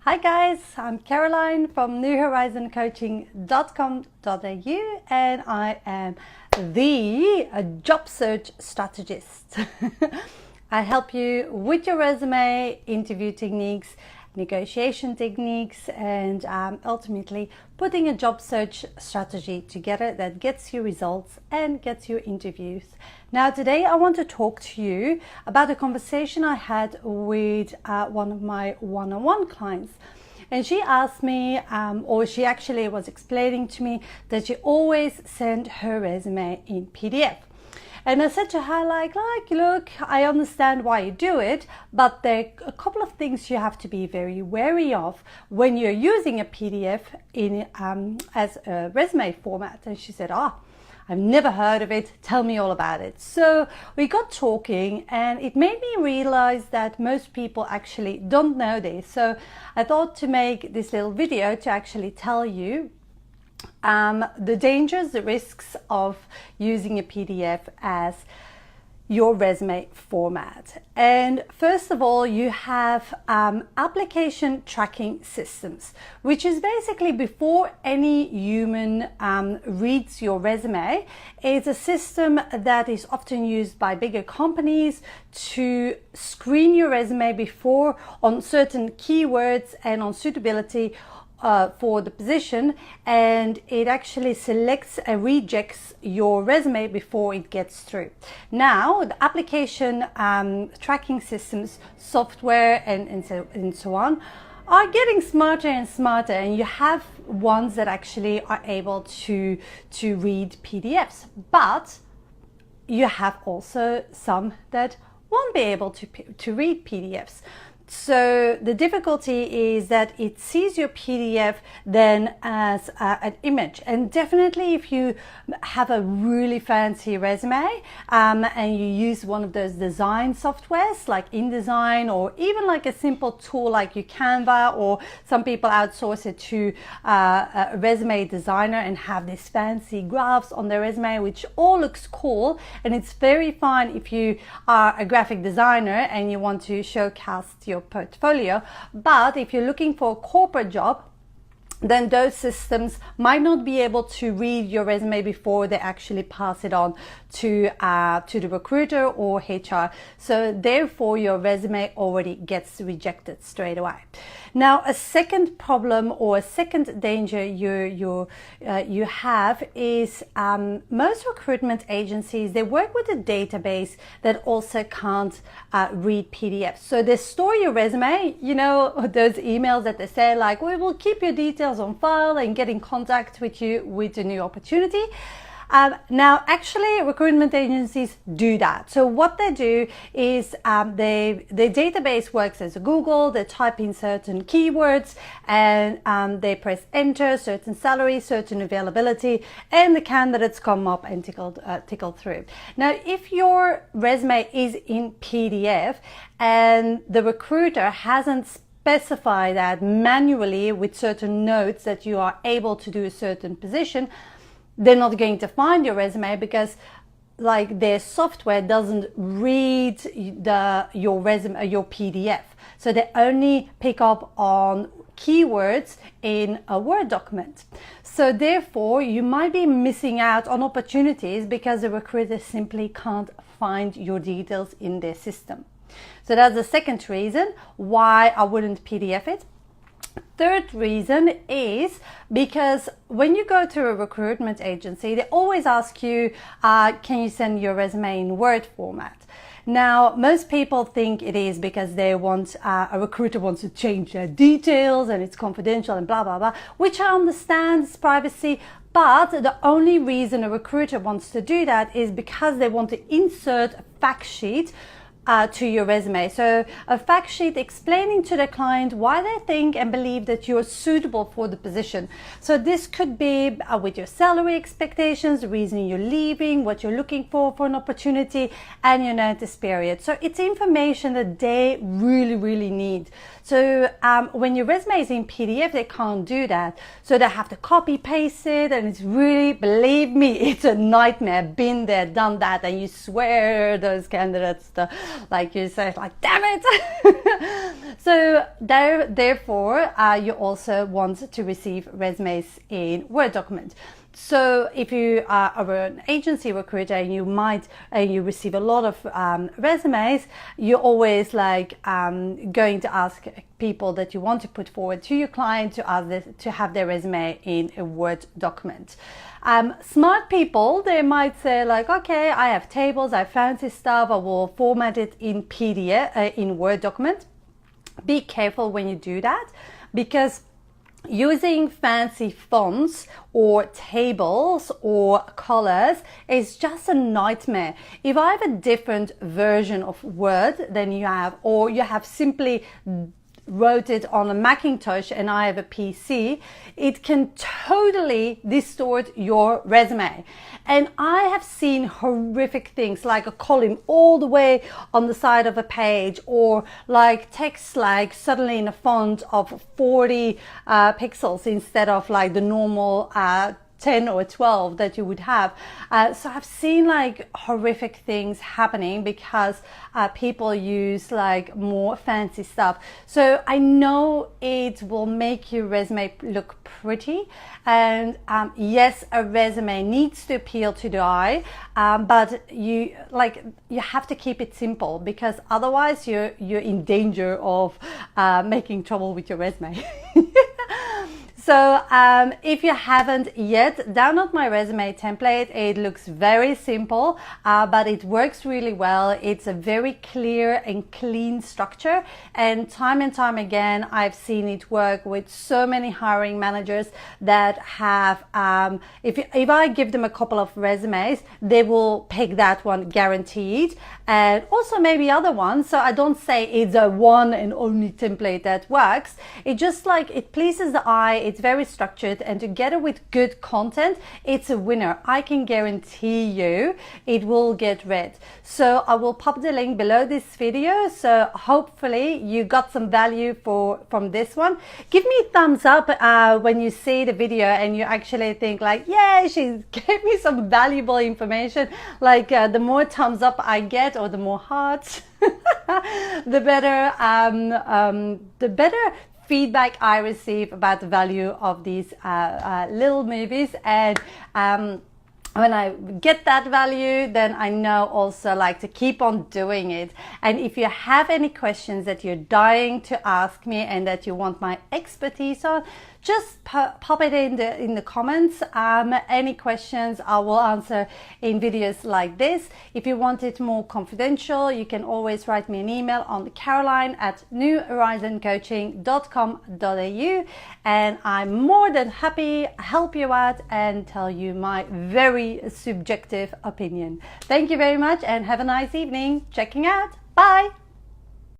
Hi guys, I'm Caroline from newhorizoncoaching.com.au and I am the job search strategist. I help you with your resume, interview techniques, negotiation techniques, and ultimately putting a job search strategy together that gets you results and gets you interviews. Now today I want to talk to you about a conversation I had with one of my one-on-one clients. And she asked me, or she actually was explaining to me that she always sent her resume in PDF. And I said to her, look, I understand why you do it, but there are a couple of things you have to be very wary of when you're using a PDF as a resume format. And she said, I've never heard of it. Tell me all about it. So we got talking and it made me realize that most people actually don't know this. So I thought to make this little video to actually tell you the dangers, the risks of using a PDF as your resume format. And first of all, you have application tracking systems, which is basically before any human reads your resume. It's a system that is often used by bigger companies to screen your resume before on certain keywords and on suitability for the position, and it actually selects and rejects your resume before it gets through. Now the application tracking systems, software and so on are getting smarter and smarter, and you have ones that actually are able to read PDFs, but you have also some that won't be able to read PDFs. So the difficulty is that it sees your PDF then as an image, and definitely if you have a really fancy resume and you use one of those design softwares like InDesign, or even like a simple tool like your Canva, or some people outsource it to a resume designer and have these fancy graphs on their resume, which all looks cool, and it's very fine if you are a graphic designer and you want to showcase your portfolio. But if you're looking for a corporate job, then those systems might not be able to read your resume before they actually pass it on to the recruiter or HR. So therefore your resume already gets rejected straight away. Now a second problem or a second danger you have is most recruitment agencies, they work with a database that also can't read PDFs. So they store your resume, you know, those emails that they say like, we will keep your details on file and get in contact with you with a new opportunity. Now actually recruitment agencies do that. So what they do is their database works as a Google. They type in certain keywords and they press enter, certain salary, certain availability, and the candidates come up and tickle through. Now if your resume is in PDF and the recruiter hasn't specify that manually with certain notes that you are able to do a certain position, they're not going to find your resume because like their software doesn't read your resume, your PDF. So they only pick up on keywords in a Word document. So therefore you might be missing out on opportunities because the recruiter simply can't find your details in their system. So that's the second reason why I wouldn't PDF it. Third reason is because when you go to a recruitment agency, they always ask you, can you send your resume in Word format? Now, most people think it is because they want, a recruiter wants to change their details and it's confidential and blah, blah, blah, which I understand is privacy. But the only reason a recruiter wants to do that is because they want to insert a fact sheet to your resume. So a fact sheet explaining to the client why they think and believe that you're suitable for the position. So this could be with your salary expectations, the reason you're leaving, what you're looking for an opportunity, and your notice period. So it's information that they really need. So when your resume is in PDF, they can't do that. So they have to copy paste it, and it's really, believe me, it's a nightmare. Been there, done that, and you swear those candidates like you say, like, damn it. So therefore, you also want to receive resumes in Word document. So if you are an agency recruiter and you receive a lot of resumes, you're always like going to ask people that you want to put forward to your client to have their resume in a Word document. Smart people, they might say like, okay, I have tables, I have fancy stuff, I will format it in PDF, in Word document. Be careful when you do that, because using fancy fonts or tables or colors is just a nightmare. If I have a different version of Word than you have, or you have simply wrote it on a Macintosh and I have a PC, it can totally distort your resume. And I have seen horrific things, like a column all the way on the side of a page, or like text like suddenly in a font of 40 pixels instead of like the normal 10 or 12 that you would have. So I've seen like horrific things happening because people use like more fancy stuff. So I know it will make your resume look pretty, and yes, a resume needs to appeal to the eye, but you have to keep it simple, because otherwise you're in danger of making trouble with your resume. So if you haven't yet, download my resume template. It looks very simple, but it works really well. It's a very clear and clean structure, and time again, I've seen it work with so many hiring managers that have, if I give them a couple of resumes, they will pick that one guaranteed, and also maybe other ones. So I don't say it's a one and only template that works. It just like, it pleases the eye. It's very structured, and together with good content, it's a winner. I can guarantee you it will get read. So I will pop the link below this video. So hopefully you got some value from this one. Give me a thumbs up when you see the video and you actually think like, yeah, she gave me some valuable information. Like the more thumbs up I get, or the more hearts, the better feedback I receive about the value of these little movies. And when I get that value, then I know also like to keep on doing it. And if you have any questions that you're dying to ask me and that you want my expertise on, just pop it in the comments. Any questions I will answer in videos like this. If you want it more confidential, you can always write me an email on caroline@newhorizoncoaching.com.au, and I'm more than happy to help you out and tell you my very subjective opinion. Thank you very much, and have a nice evening checking out. Bye.